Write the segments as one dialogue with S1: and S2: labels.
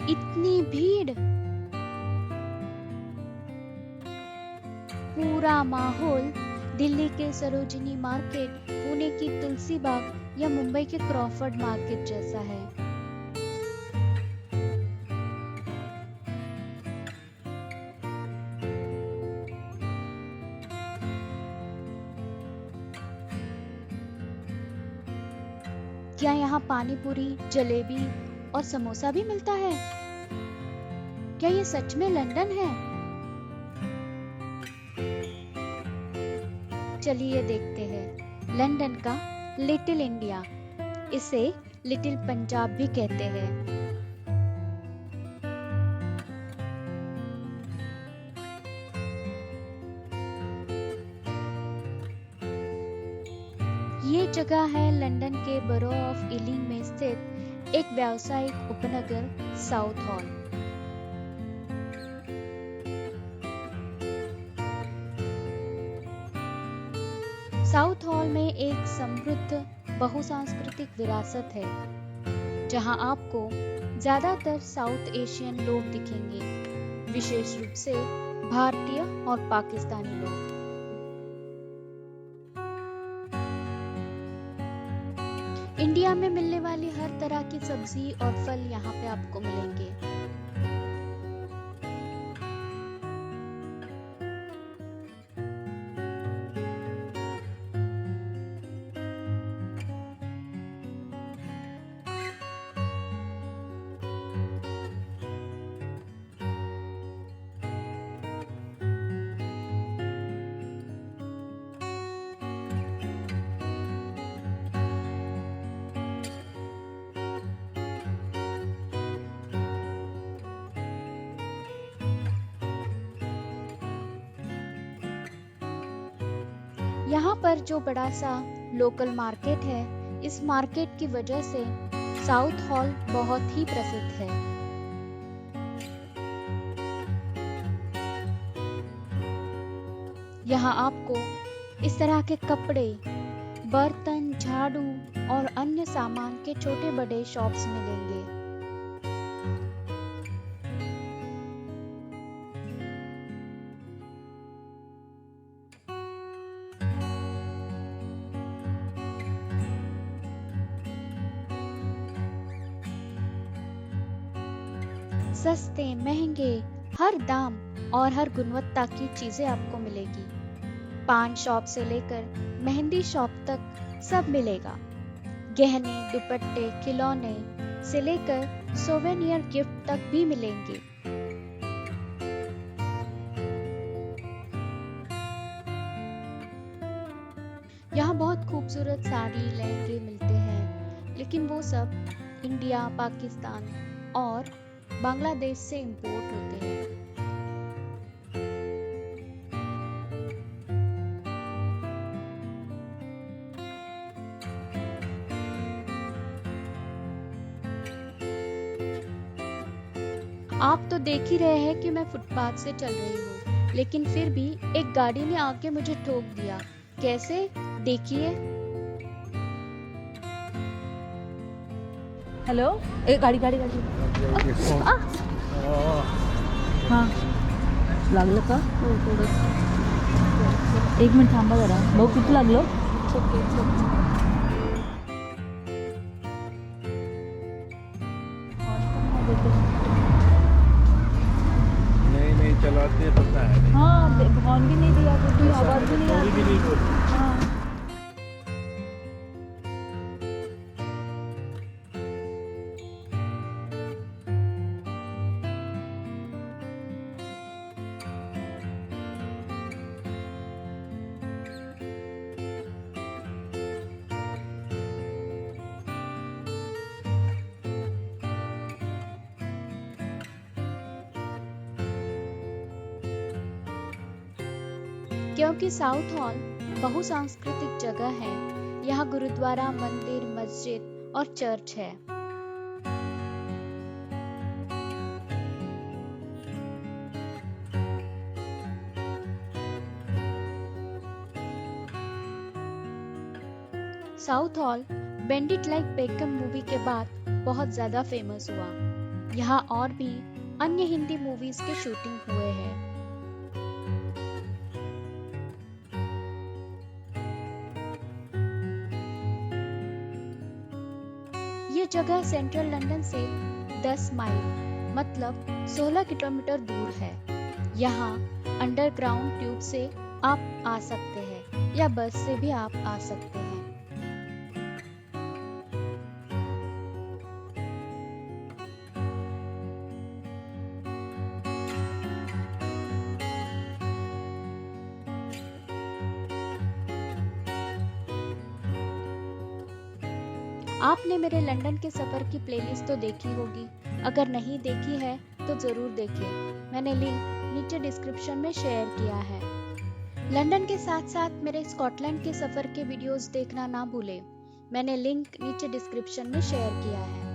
S1: इतनी भीड़, पूरा माहौल दिल्ली के सरोजिनी मार्केट, पुणे की तुलसी बाग या मुंबई के क्रॉफर्ड मार्केट जैसा है। क्या यहाँ पानी पूरी, जलेबी और समोसा भी मिलता है? क्या ये सच में लंदन है? चलिए देखते हैं। लंदन का लिटिल इंडिया, इसे लिटिल पंजाब भी कहते हैं। ये जगह है लंदन के बरो ऑफ ईलिंग में स्थित एक व्यावसायिक उपनगर साउथ हॉल। साउथ हॉल में एक समृद्ध बहुसांस्कृतिक विरासत है, जहां आपको ज्यादातर साउथ एशियन लोग दिखेंगे, विशेष रूप से भारतीय और पाकिस्तानी लोग। इंडिया में मिलने वाली हर तरह की सब्जी और फल यहाँ पे आपको मिलेंगे। यहाँ पर जो बड़ा सा लोकल मार्केट है, इस मार्केट की वजह से साउथ हॉल बहुत ही प्रसिद्ध है। यहाँ आपको इस तरह के कपड़े, बर्तन, झाड़ू और अन्य सामान के छोटे बड़े शॉप्स मिलेंगे। सस्ते, महंगे, हर दाम और हर गुणवत्ता की चीजें आपको मिलेगी। पान शॉप से लेकर मेहंदी शॉप तक सब मिलेगा। गहने, दुपट्टे, खिलौने से लेकर सोवेनियर गिफ्ट तक भी मिलेंगे। यहाँ बहुत खूबसूरत साड़ी, लहंगे मिलते हैं, लेकिन वो सब इंडिया, पाकिस्तान और बांग्लादेश से इंपोर्ट होते हैं। आप तो देख ही रहे हैं कि मैं फुटपाथ से चल रही हूँ, लेकिन फिर भी एक गाड़ी ने आके मुझे ठोक दिया। कैसे? देखिए।
S2: हॅलो, ए गाडी गाडी गाडी आ! हां लागलं का?
S1: हो, थोडंच.
S2: एक मिनिट थांबा जरा. भाऊ किती लागलं?
S3: नहीं नहीं चलाते पता है।
S2: हाँ हॉर्न भी नहीं दिया, कोई आवाज़ भी नहीं
S3: थोड़ी भी नहीं
S2: आती.
S3: बोली।
S2: हाँ
S1: क्योंकि साउथ हॉल बहुसांस्कृतिक जगह है, यहाँ गुरुद्वारा, मंदिर, मस्जिद और चर्च है। South hall bend it like become movie के बाद बहुत ज्यादा फेमस हुआ। यहाँ और भी अन्य हिंदी मूवीज के शूटिंग हुए हैं। ये जगह सेंट्रल लंदन से 10 माइल मतलब 16 किलोमीटर दूर है। यहाँ अंडरग्राउंड ट्यूब से आप आ सकते हैं या बस से भी आप आ सकते हैं। आपने मेरे लंदन के सफर की प्लेलिस्ट तो देखी होगी, अगर नहीं देखी है तो जरूर देखें। मैंने लिंक नीचे डिस्क्रिप्शन में शेयर किया है। लंदन के साथ साथ मेरे स्कॉटलैंड के सफर के वीडियोस देखना ना भूलें। मैंने लिंक नीचे डिस्क्रिप्शन में शेयर किया है।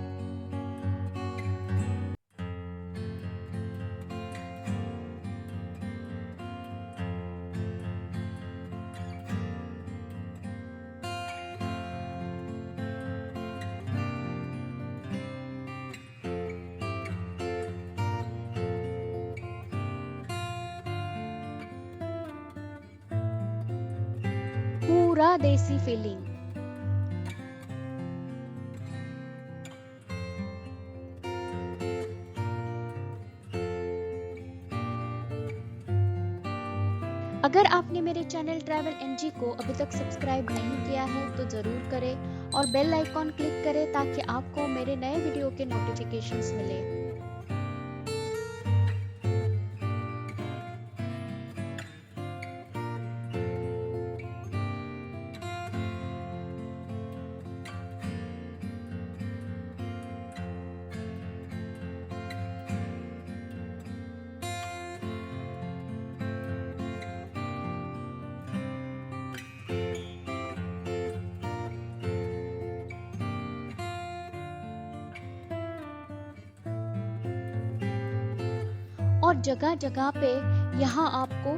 S1: पूरा देसी फीलिंग। अगर आपने मेरे चैनल ट्रैवल एनजी को अभी तक सब्सक्राइब नहीं किया है तो जरूर करें और बेल आइकॉन क्लिक करें ताकि आपको मेरे नए वीडियो के नोटिफिकेशंस मिले। और जगह जगह पे यहाँ आपको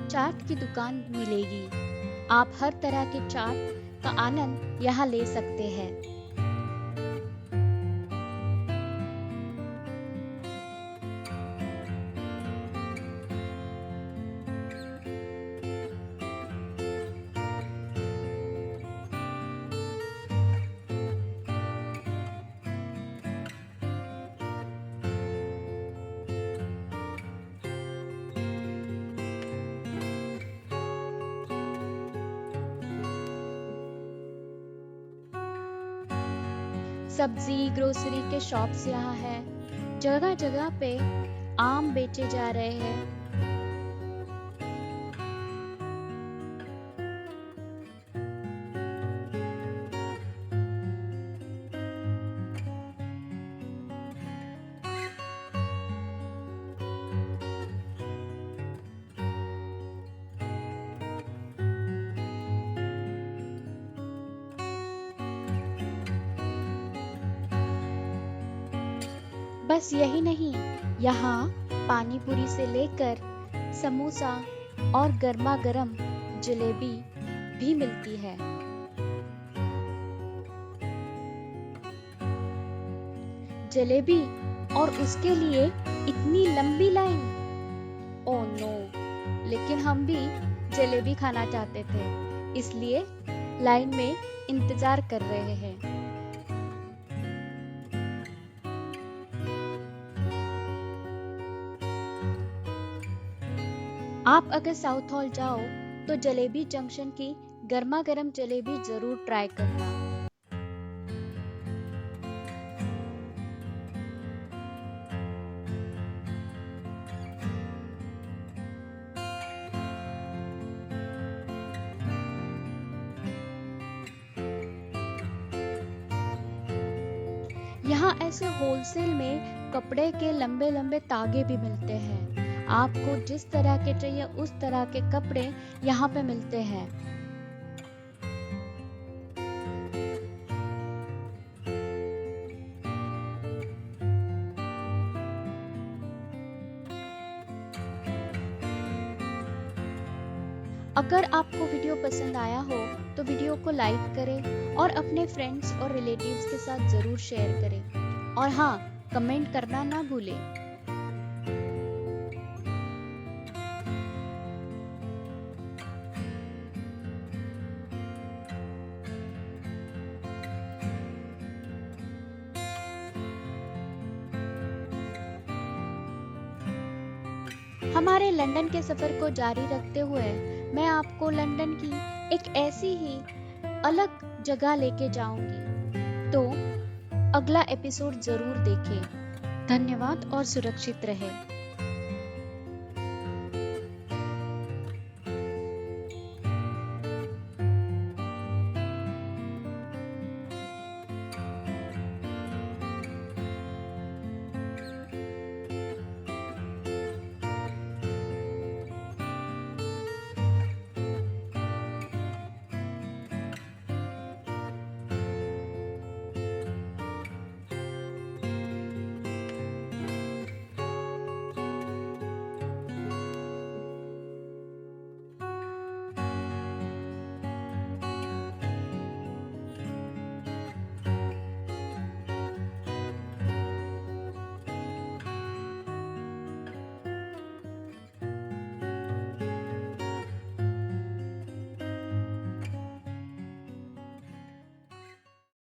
S1: चाट की दुकान मिलेगी। आप हर तरह के चाट का आनंद यहाँ ले सकते हैं। सब्जी ग्रोसरी के शॉप्स यहाँ है। जगह जगह पे आम बेचे जा रहे हैं। बस यही नहीं, यहाँ पानी पूरी से लेकर समोसा और गर्मा गर्म जलेबी भी मिलती है। जलेबी और उसके लिए इतनी लंबी लाइन। ओह नो, लेकिन हम भी जलेबी खाना चाहते थे, इसलिए लाइन में इंतजार कर रहे हैं। आप अगर साउथ हॉल जाओ तो जलेबी जंक्शन की गर्मा गर्म जलेबी जरूर ट्राई करना। यहाँ ऐसे होलसेल में कपड़े के लंबे लंबे तागे भी मिलते हैं। आपको जिस तरह के चाहिए उस तरह के कपड़े यहाँ पे मिलते हैं। अगर आपको वीडियो पसंद आया हो तो वीडियो को लाइक करें और अपने फ्रेंड्स और रिलेटिव्स के साथ जरूर शेयर करें। और हाँ, कमेंट करना ना भूलें। हमारे लंदन के सफर को जारी रखते हुए मैं आपको लंदन की एक ऐसी ही अलग जगह लेके जाऊंगी, तो अगला एपिसोड जरूर देखें। धन्यवाद और सुरक्षित रहें।